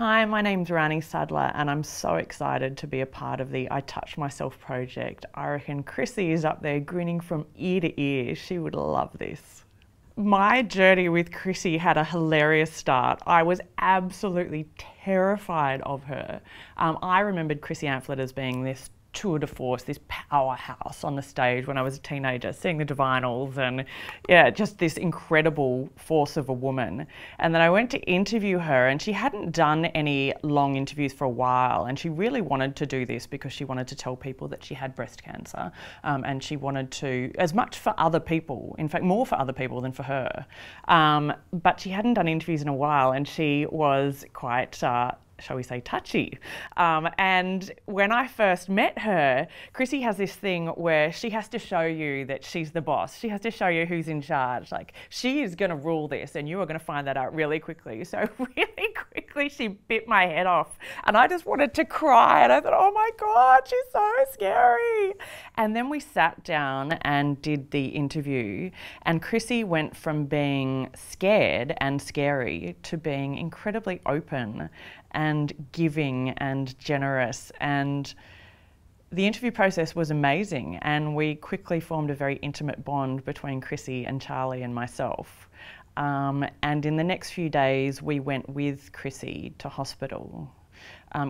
Hi, my name's Rahni Sadler and I'm so excited to be a part of the I Touch Myself project. I reckon Chrissy is up there grinning from ear to ear. She would love this. My journey with Chrissy had a hilarious start. I was absolutely terrified of her. I remembered Chrissy Amphlett as being this tour de force, this powerhouse on the stage when I was a teenager, seeing the Divinals and yeah, just this incredible force of a woman. And then I went to interview her and she hadn't done any long interviews for a while, and she really wanted to do this because she wanted to tell people that she had breast cancer, and she wanted to, as much for other people, in fact more for other people than for her. But she hadn't done interviews in a while and she was quite shall we say, touchy. And when I first met her, Chrissy has this thing where she has to show you that she's the boss. She has to show you who's in charge. Like, she is going to rule this and you are going to find that out really quickly. So really quickly she bit my head off and I just wanted to cry and I thought, oh my God, she's so scary. And then we sat down and did the interview, and Chrissy went from being scared and scary to being incredibly open and giving and generous, and the interview process was amazing, and we quickly formed a very intimate bond between Chrissy and Charlie and myself. And in the next few days we went with Chrissy to hospital.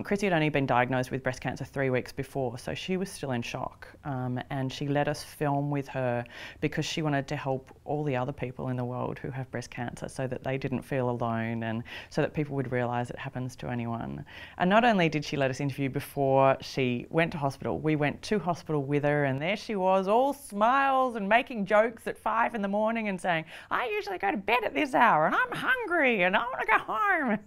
Chrissy had only been diagnosed with breast cancer 3 weeks before, so she was still in shock, and she let us film with her because she wanted to help all the other people in the world who have breast cancer so that they didn't feel alone and so that people would realise it happens to anyone. And not only did she let us interview before she went to hospital, we went to hospital with her, and there she was, all smiles and making jokes at 5 in the morning and saying, I usually go to bed at this hour and I'm hungry and I want to go home.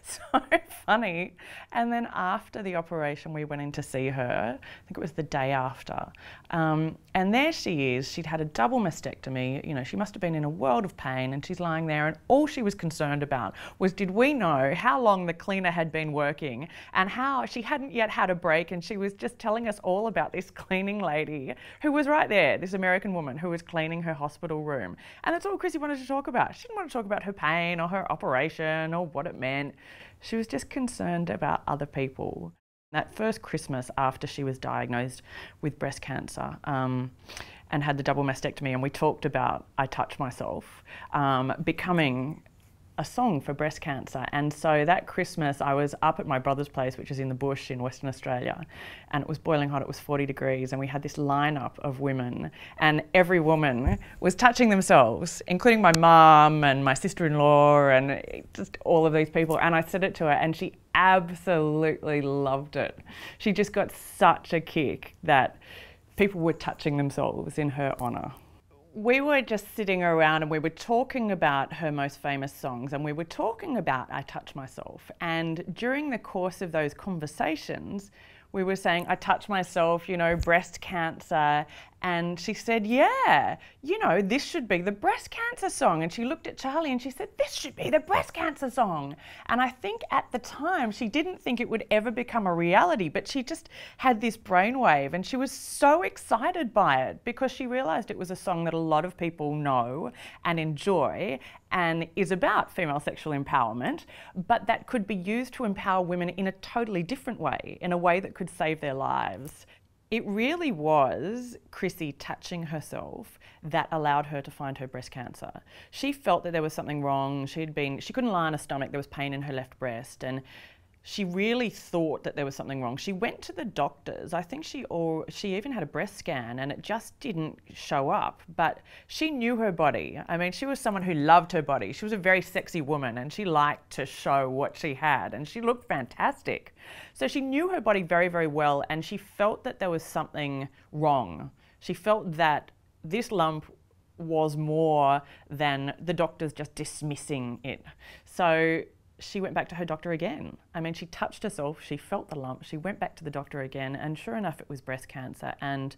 So funny. And then after the operation we went in to see her, I think it was the day after, and there she is. She'd had a double mastectomy. You know, she must have been in a world of pain, and she's lying there, and all she was concerned about was, did we know how long the cleaner had been working and how she hadn't yet had a break, and she was just telling us all about this cleaning lady who was right there, this American woman who was cleaning her hospital room. And that's all Chrissy wanted to talk about. She didn't want to talk about her pain or her operation or what it meant. She was just concerned about other people. That first Christmas after she was diagnosed with breast cancer and had the double mastectomy, and we talked about I Touch Myself becoming a song for breast cancer. And so that Christmas I was up at my brother's place, which is in the bush in Western Australia, and it was boiling hot, it was 40 degrees, and we had this lineup of women, and every woman was touching themselves, including my mum and my sister-in-law and just all of these people. And I said it to her and she absolutely loved it. She just got such a kick that people were touching themselves in her honour. We were just sitting around and we were talking about her most famous songs, and we were talking about I Touch Myself. And during the course of those conversations, we were saying, I touch myself, you know, breast cancer. And she said, yeah, you know, this should be the breast cancer song. And she looked at Charlie and she said, this should be the breast cancer song. And I think at the time she didn't think it would ever become a reality, but she just had this brainwave and she was so excited by it because she realised it was a song that a lot of people know and enjoy and is about female sexual empowerment, but that could be used to empower women in a totally different way, in a way that could save their lives. It really was Chrissy touching herself that allowed her to find her breast cancer. She felt that there was something wrong. She couldn't lie on her stomach. There was pain in her left breast, and she really thought that there was something wrong. She went to the doctors. I think she even had a breast scan and it just didn't show up, but she knew her body. I mean, she was someone who loved her body. She was a very sexy woman and she liked to show what she had, and she looked fantastic. So she knew her body very, very well, and she felt that there was something wrong. She felt that this lump was more than the doctors just dismissing it. So she went back to her doctor again. I mean, she touched herself, she felt the lump, she went back to the doctor again, and sure enough, it was breast cancer. And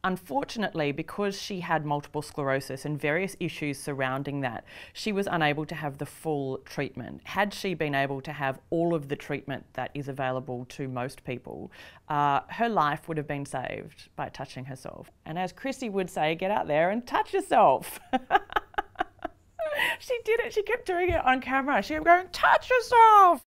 unfortunately, because she had multiple sclerosis and various issues surrounding that, she was unable to have the full treatment. Had she been able to have all of the treatment that is available to most people, her life would have been saved by touching herself. And as Chrissy would say, get out there and touch yourself. She did it. She kept doing it on camera. She kept going, touch yourself.